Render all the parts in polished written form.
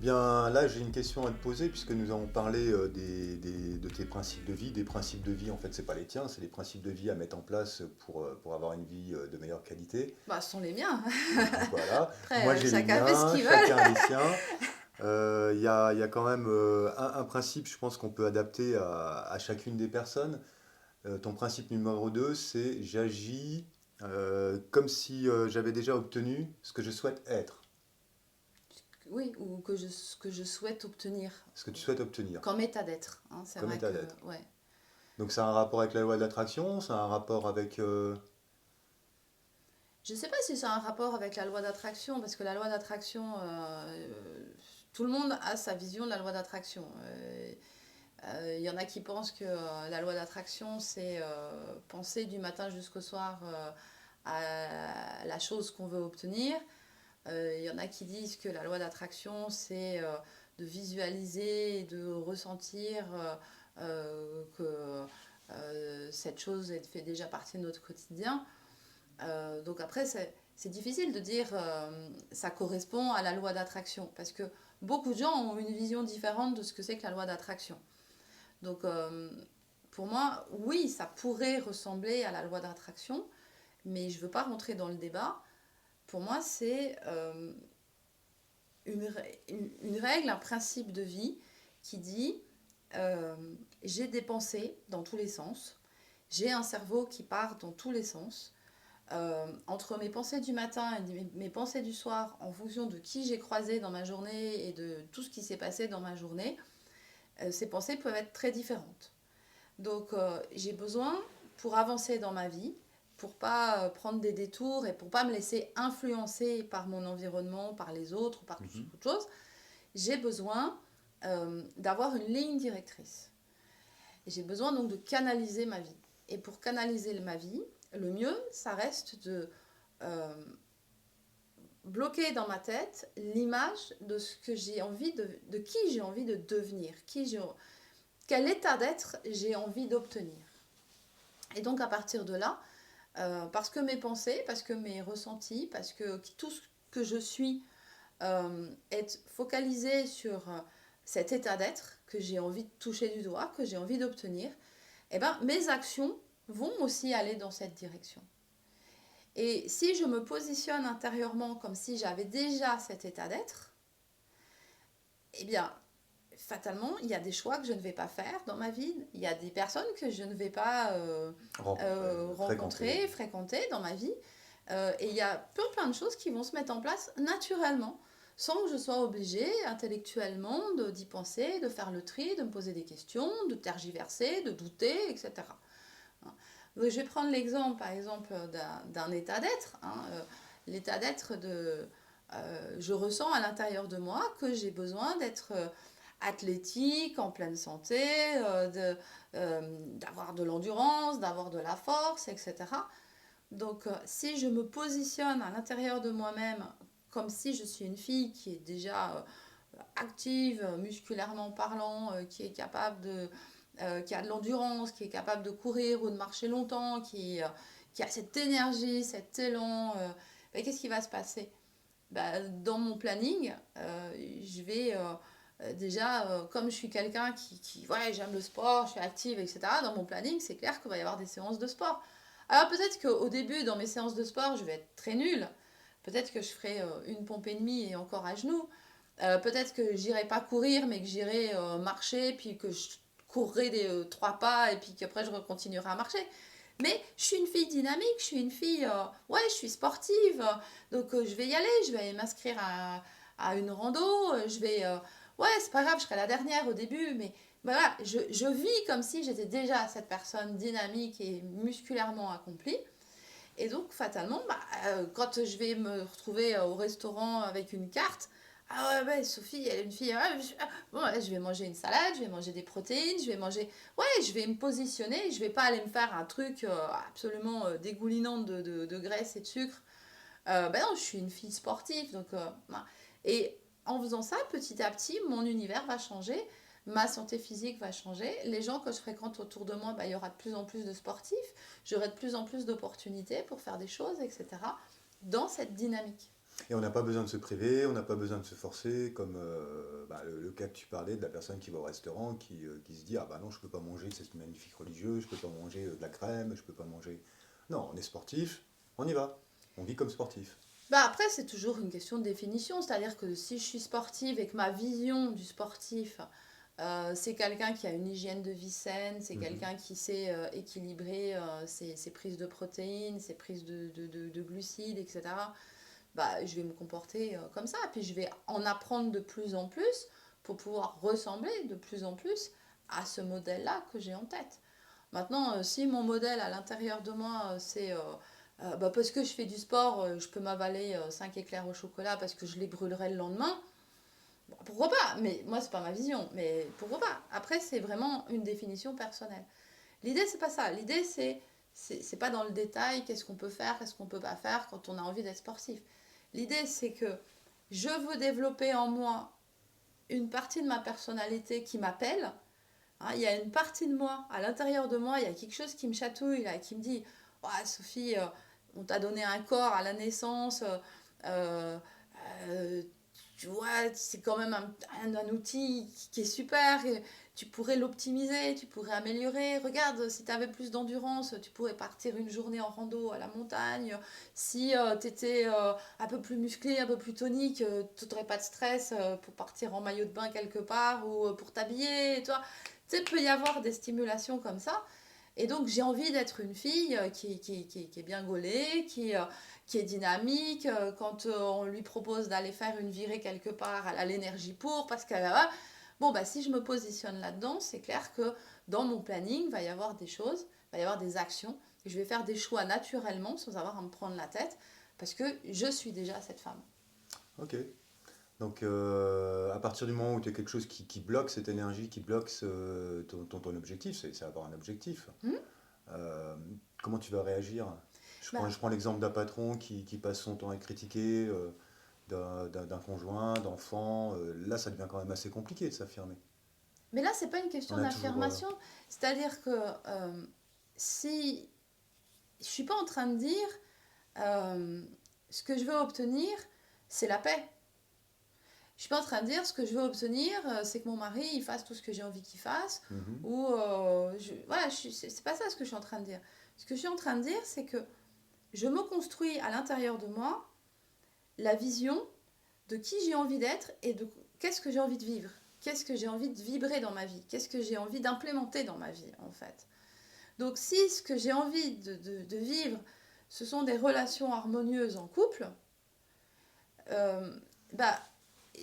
bien, là, j'ai une question à te poser, puisque nous avons parlé de tes principes de vie. Des principes de vie, en fait, c'est pas les tiens, c'est les principes de vie à mettre en place pour avoir une vie de meilleure qualité. Bah, ce sont les miens. Voilà. Moi, Après, j'ai les chacun fait ce miens, qu'il veut. chacun a les siens. Il y a quand même un principe, je pense, qu'on peut adapter à chacune des personnes. Ton principe numéro 2, c'est j'agis comme si j'avais déjà obtenu ce que je souhaite être, Oui, ou ce que je souhaite obtenir ce que tu souhaites obtenir, comme état d'être, hein. C'est comme vrai état que, d'être. ouais. Donc ça a un rapport avec la loi de l'attraction, ça a un rapport avec... Je ne sais pas si ça a un rapport avec la loi d'attraction, parce que la loi d'attraction, tout le monde a sa vision de la loi d'attraction. Il y en a qui pensent que la loi d'attraction, c'est penser du matin jusqu'au soir à la chose qu'on veut obtenir. Il y en a qui disent que la loi d'attraction, c'est de visualiser et de ressentir que cette chose elle fait déjà partie de notre quotidien. Donc après, c'est difficile de dire ça correspond à la loi d'attraction, parce que beaucoup de gens ont une vision différente de ce que c'est que la loi d'attraction. Donc pour moi, oui, ça pourrait ressembler à la loi d'attraction, mais je ne veux pas rentrer dans le débat. Pour moi, c'est une règle, un principe de vie qui dit euh, j'ai des pensées dans tous les sens, j'ai un cerveau qui part dans tous les sens. Entre mes pensées du matin et mes pensées du soir, en fonction de qui j'ai croisé dans ma journée et de tout ce qui s'est passé dans ma journée, ces pensées peuvent être très différentes. Donc j'ai besoin, pour avancer dans ma vie, pour pas prendre des détours et pour pas me laisser influencer par mon environnement, par les autres, par toute Mhm. autre chose, j'ai besoin d'avoir une ligne directrice. Et j'ai besoin donc de canaliser ma vie. Et pour canaliser ma vie, le mieux, ça reste de euh, bloquer dans ma tête l'image de ce que j'ai envie de qui j'ai envie de devenir, quel état d'être j'ai envie d'obtenir. Et donc à partir de là, parce que mes pensées, parce que mes ressentis, parce que tout ce que je suis est focalisé sur cet état d'être que j'ai envie de toucher du doigt, que j'ai envie d'obtenir, eh ben, mes actions vont aussi aller dans cette direction. Et si je me positionne intérieurement comme si j'avais déjà cet état d'être, eh bien, fatalement, il y a des choix que je ne vais pas faire dans ma vie, il y a des personnes que je ne vais pas Fréquenter. rencontrer, fréquenter dans ma vie, et il y a plein de choses qui vont se mettre en place naturellement, sans que je sois obligée intellectuellement d'y penser, de faire le tri, de me poser des questions, de tergiverser, de douter, etc. Donc, je vais prendre l'exemple, par exemple, d'un état d'être. L'état d'être de... je ressens à l'intérieur de moi que j'ai besoin d'être athlétique, en pleine santé, d'avoir de l'endurance, d'avoir de la force, etc. Donc, si je me positionne à l'intérieur de moi-même comme si je suis une fille qui est déjà active, musculairement parlant, qui a de l'endurance, qui est capable de courir ou de marcher longtemps, qui a cette énergie, cet élan, ben, qu'est-ce qui va se passer? Ben, dans mon planning, je vais déjà, comme je suis quelqu'un ouais, j'aime le sport, je suis active, etc., dans mon planning, c'est clair qu'il va y avoir des séances de sport. Alors peut-être qu'au début, dans mes séances de sport, je vais être très nulle. Peut-être que je ferai une pompe et demie et encore à genoux. Peut-être que j'irai pas courir, mais que j'irai marcher, puis que je courrai des 3 pas, et puis qu'après je continuerai à marcher. Mais je suis une fille dynamique, je suis une fille, ouais, je suis sportive, donc je vais y aller, je vais m'inscrire à une rando, ouais, c'est pas grave, je serai la dernière au début, mais voilà, je vis comme si j'étais déjà cette personne dynamique et musculairement accomplie. Et donc, fatalement, quand je vais me retrouver au restaurant avec une carte, ah ouais, ouais, Sophie, elle est une fille. Bon, ouais, je vais manger une salade, je vais manger des protéines, je vais manger. Ouais, je vais me positionner, je vais pas aller me faire un truc absolument dégoulinant de graisse et de sucre. Ben non, je suis une fille sportive. Donc, voilà. Et en faisant ça, petit à petit, mon univers va changer, ma santé physique va changer. Les gens que je fréquente autour de moi, ben, il y aura de plus en plus de sportifs, j'aurai de plus en plus d'opportunités pour faire des choses, etc. dans cette dynamique. Et on n'a pas besoin de se priver, on n'a pas besoin de se forcer, comme le cas que tu parlais de la personne qui va au restaurant, qui se dit ah bah non, je peux pas manger cette magnifique religieux, je peux pas manger de la crème, je peux pas manger. Non, on est sportif, on y va. On vit comme sportif. Bah après, c'est toujours une question de définition, c'est-à-dire que si je suis sportive et que ma vision du sportif, c'est quelqu'un qui a une hygiène de vie saine, c'est Mhm. quelqu'un qui sait équilibrer ses prises de protéines, ses prises de glucides, etc. Bah, je vais me comporter comme ça. Puis je vais en apprendre de plus en plus pour pouvoir ressembler de plus en plus à ce modèle-là que j'ai en tête. Maintenant, si mon modèle à l'intérieur de moi, c'est bah, parce que je fais du sport, je peux m'avaler 5 éclairs au chocolat parce que je les brûlerai le lendemain, bon, pourquoi pas? Mais moi, c'est pas ma vision. Mais pourquoi pas? Après, c'est vraiment une définition personnelle. L'idée, c'est pas ça. L'idée, c'est pas dans le détail qu'est-ce qu'on peut faire, qu'est-ce qu'on peut pas faire quand on a envie d'être sportif. L'idée, c'est que je veux développer en moi une partie de ma personnalité qui m'appelle. Hein, il y a une partie de moi, à l'intérieur de moi, il y a quelque chose qui me chatouille, là, qui me dit oh, Sophie, on t'a donné un corps à la naissance, euh, euh, tu vois, c'est quand même un outil qui est super. Et tu pourrais l'optimiser, tu pourrais améliorer. Regarde, si tu avais plus d'endurance, tu pourrais partir une journée en rando à la montagne. Si tu étais un peu plus musclé, un peu plus tonique, tu n'aurais pas de stress pour partir en maillot de bain quelque part ou pour t'habiller. Toi. Tu sais, il peut y avoir des stimulations comme ça. Et donc, j'ai envie d'être une fille qui est bien gaulée, qui est dynamique. Quand on lui propose d'aller faire une virée quelque part, elle a l'énergie pour, parce qu'elle a... Bon, bah, si je me positionne là-dedans, c'est clair que dans mon planning, il va y avoir des choses, il va y avoir des actions. Et je vais faire des choix naturellement, sans avoir à me prendre la tête, parce que je suis déjà cette femme. Ok. Donc, à partir du moment où tu as quelque chose qui bloque cette énergie, qui bloque ton objectif, c'est avoir un objectif. Hmm. Euh, Comment tu vas réagir? Bah, Je prends l'exemple d'un patron qui passe son temps à critiquer, d'un conjoint, d'enfant. Là, ça devient quand même assez compliqué de s'affirmer. mais là, c'est pas une On question a toujours. d'affirmation. C'est-à-dire que si je suis pas en train de dire euh, ce que je veux obtenir, c'est la paix. Je suis pas en train de dire ce que je veux obtenir, c'est que mon mari il fasse tout ce que j'ai envie qu'il fasse. Mhm. Ou voilà, c'est pas ça ce que je suis en train de dire. Ce que je suis en train de dire, c'est que je me construis à l'intérieur de moi la vision de qui j'ai envie d'être et de qu'est-ce que j'ai envie de vivre. Qu'est-ce que j'ai envie de vibrer dans ma vie. Qu'est-ce que j'ai envie d'implémenter dans ma vie, en fait. Donc, si ce que j'ai envie de vivre, ce sont des relations harmonieuses en couple, bah,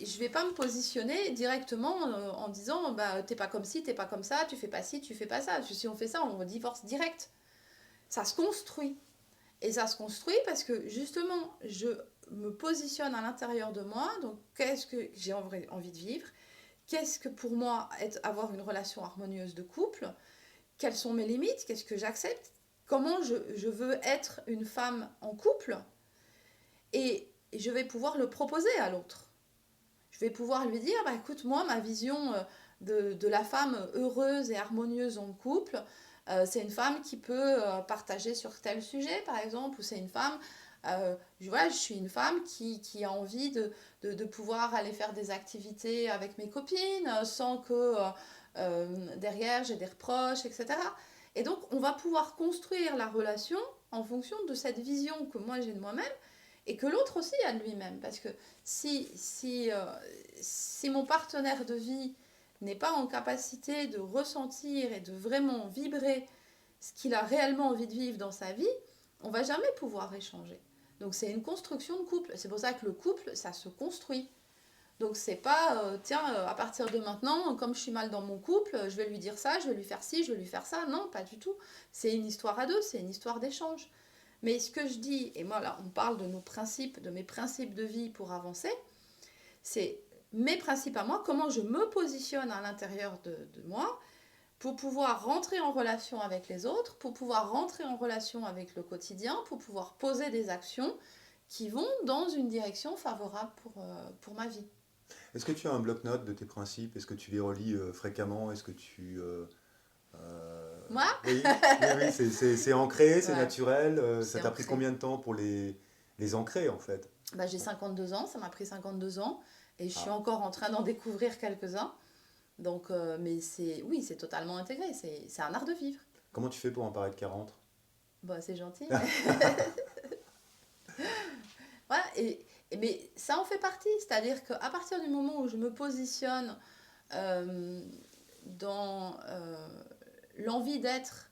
je vais pas me positionner directement en disant bah t'es pas comme ci, t'es pas comme ça, tu fais pas ci, tu fais pas ça. Si on fait ça, on divorce direct. Ça se construit. Et ça se construit parce que justement, je me positionne à l'intérieur de moi. Donc, qu'est-ce que j'ai envie de vivre? Qu'est-ce que pour moi avoir une relation harmonieuse de couple? Quelles sont mes limites? Qu'est-ce que j'accepte? Comment je veux être une femme en couple? Et je vais pouvoir le proposer à l'autre. Je vais pouvoir lui dire, bah, écoute, moi, ma vision de la femme heureuse et harmonieuse en couple, c'est une femme qui peut partager sur tel sujet, par exemple, ou c'est une femme, voilà, je suis une femme qui a envie de pouvoir aller faire des activités avec mes copines sans que derrière j'ai des reproches, etc. Et donc, on va pouvoir construire la relation en fonction de cette vision que moi j'ai de moi-même et que l'autre aussi a de lui-même. Parce que si mon partenaire de vie n'est pas en capacité de ressentir et de vraiment vibrer ce qu'il a réellement envie de vivre dans sa vie, on va jamais pouvoir échanger. Donc c'est une construction de couple. C'est pour ça que le couple, ça se construit. Donc c'est pas, tiens, à partir de maintenant, comme je suis mal dans mon couple, je vais lui dire ça, je vais lui faire ci, je vais lui faire ça. Non, pas du tout. C'est une histoire à deux, c'est une histoire d'échange. Mais ce que je dis, et moi là, on parle de nos principes, de mes principes de vie pour avancer, c'est mes principes à moi, comment je me positionne à l'intérieur de moi pour pouvoir rentrer en relation avec les autres, pour pouvoir rentrer en relation avec le quotidien, pour pouvoir poser des actions qui vont dans une direction favorable pour ma vie. Est-ce que tu as un bloc-notes de tes principes? Est-ce que tu les relis fréquemment? Est-ce que Moi. Oui, oui, oui, c'est ancré, c'est Ouais, naturel. Ça c'est t'a pris ancré. combien de temps pour les ancrer en fait? Bah, j'ai 52 ans, ça m'a pris 52 ans et je suis Ah, encore en train d'en découvrir quelques-uns. Donc, mais oui, c'est totalement intégré, c'est un art de vivre. comment tu fais pour en parler de 40? Bah, c'est gentil. Voilà, mais ça en fait partie, c'est-à-dire qu'à partir du moment où je me positionne euh, dans l'envie d'être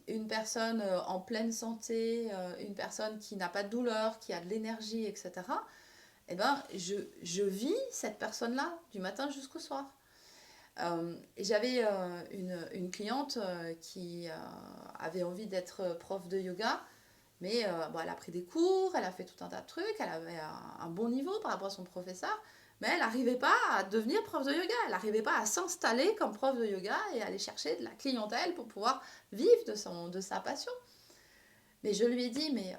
une personne en pleine santé, une personne qui n'a pas de douleur, qui a de l'énergie, etc., eh ben, je vis cette personne-là du matin jusqu'au soir. J'avais une cliente qui avait envie d'être prof de yoga, mais bon, elle a pris des cours, elle a fait tout un tas de trucs, elle avait un bon niveau par rapport à son professeur, mais elle n'arrivait pas à devenir prof de yoga, elle n'arrivait pas à s'installer comme prof de yoga et aller chercher de la clientèle pour pouvoir vivre de sa passion. Mais je lui ai dit, mais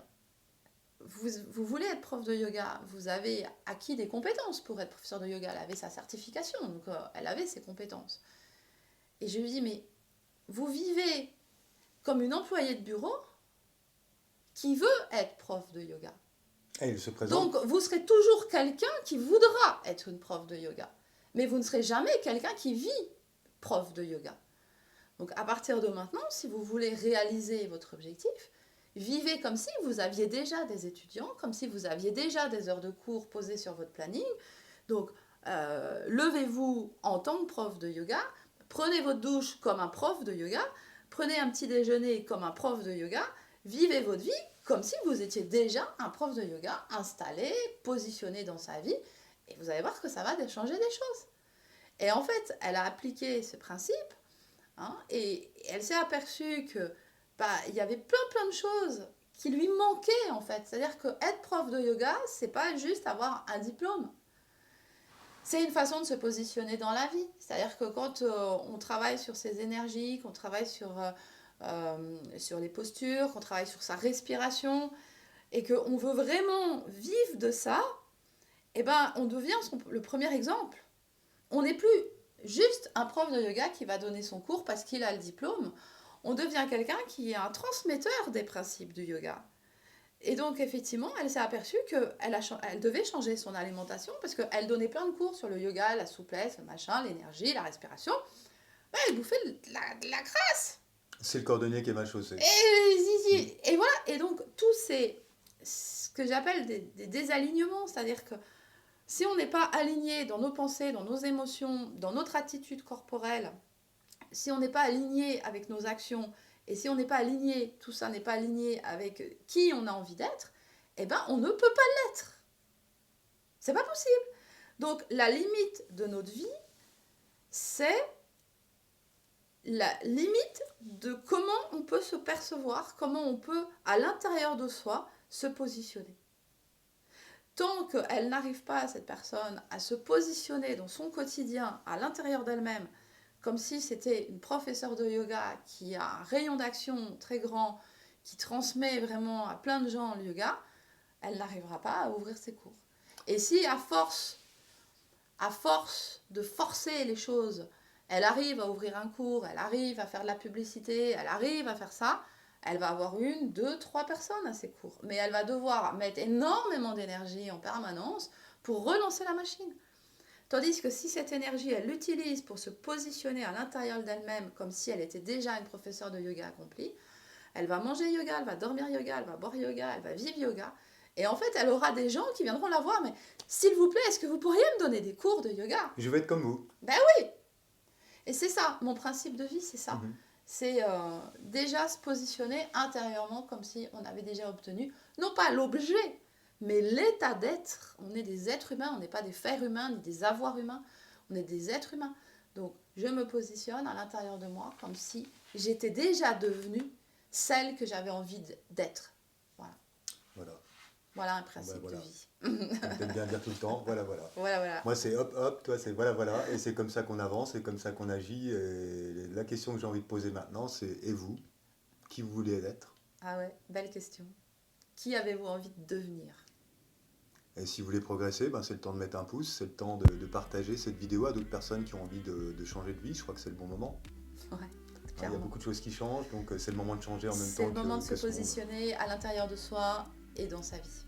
vous voulez être prof de yoga, vous avez acquis des compétences pour être professeur de yoga, elle avait sa certification, donc elle avait ses compétences. Et je lui ai dit, mais vous vivez comme une employée de bureau qui veut être prof de yoga. Et il se présente. Donc, vous serez toujours quelqu'un qui voudra être une prof de yoga. Mais vous ne serez jamais quelqu'un qui vit prof de yoga. Donc, à partir de maintenant, si vous voulez réaliser votre objectif, vivez comme si vous aviez déjà des étudiants, comme si vous aviez déjà des heures de cours posées sur votre planning. Donc, levez-vous en tant que prof de yoga, prenez votre douche comme un prof de yoga, prenez un petit déjeuner comme un prof de yoga, vivez votre vie comme si vous étiez déjà un prof de yoga installé, positionné dans sa vie, et vous allez voir que ça va changer des choses. Et en fait, elle a appliqué ce principe, hein, et elle s'est aperçue que bah, il y avait plein de choses qui lui manquaient en fait. C'est-à-dire que être prof de yoga, c'est pas juste avoir un diplôme. C'est une façon de se positionner dans la vie. C'est-à-dire que quand on travaille sur ses énergies, qu'on travaille sur les postures, qu'on travaille sur sa respiration, et qu'on veut vraiment vivre de ça, eh ben, on devient le premier exemple. On n'est plus juste un prof de yoga qui va donner son cours parce qu'il a le diplôme. On devient quelqu'un qui est un transmetteur des principes du yoga. Et donc, effectivement, elle s'est aperçue qu'elle devait changer son alimentation parce qu'elle donnait plein de cours sur le yoga, la souplesse, le machin, l'énergie, la respiration. Ouais, elle bouffait de la graisse. C'est le cordonnier qui est mal chaussé. Mm. Et voilà. Et donc, tous ce que j'appelle des désalignements, c'est-à-dire que si on n'est pas aligné dans nos pensées, dans nos émotions, dans notre attitude corporelle, si on n'est pas aligné avec nos actions, et si on n'est pas aligné, tout ça n'est pas aligné avec qui on a envie d'être, eh ben on ne peut pas l'être. C'est pas possible. Donc la limite de notre vie, c'est la limite de comment on peut se percevoir, comment on peut, à l'intérieur de soi, se positionner. Tant qu'elle n'arrive pas, cette personne, à se positionner dans son quotidien, à l'intérieur d'elle-même, comme si c'était une professeure de yoga qui a un rayon d'action très grand, qui transmet vraiment à plein de gens le yoga, elle n'arrivera pas à ouvrir ses cours. Et si à force de forcer les choses, elle arrive à ouvrir un cours, elle arrive à faire de la publicité, elle arrive à faire ça, elle va avoir une, deux, trois personnes à ses cours. Mais elle va devoir mettre énormément d'énergie en permanence pour relancer la machine. Tandis que si cette énergie, elle l'utilise pour se positionner à l'intérieur d'elle-même comme si elle était déjà une professeure de yoga accomplie, elle va manger yoga, elle va dormir yoga, elle va boire yoga, elle va vivre yoga. Et en fait, elle aura des gens qui viendront la voir, mais s'il vous plaît, est-ce que vous pourriez me donner des cours de yoga? Je vais être comme vous. Ben oui. Et c'est ça, mon principe de vie, c'est ça. Mhm. C'est déjà se positionner intérieurement comme si on avait déjà obtenu, non pas l'objet, mais l'état d'être. On est des êtres humains, on n'est pas des fers humains ni des avoirs humains, on est des êtres humains. Donc je me positionne à l'intérieur de moi comme si j'étais déjà devenue celle que j'avais envie d'être. Voilà. Voilà. Voilà un Bon, ben, principe de voilà. vie. On aime bien dire tout le temps. Voilà, voilà. Voilà. Moi, c'est hop, hop. Toi, c'est voilà, voilà. Et c'est comme ça qu'on avance, c'est comme ça qu'on agit. Et la question que j'ai envie de poser maintenant, c'est et vous? Qui vous voulez être? Ah ouais, belle question. Qui avez-vous envie de devenir? Et si vous voulez progresser, ben, c'est le temps de mettre un pouce, c'est le temps de partager cette vidéo à d'autres personnes qui ont envie de changer de vie. Je crois que c'est le bon moment. Ouais, Hein, il y a clairement. beaucoup de choses qui changent, donc c'est le moment de changer en même C'est temps le moment de que se ce monde. positionner à l'intérieur de soi et dans sa vie.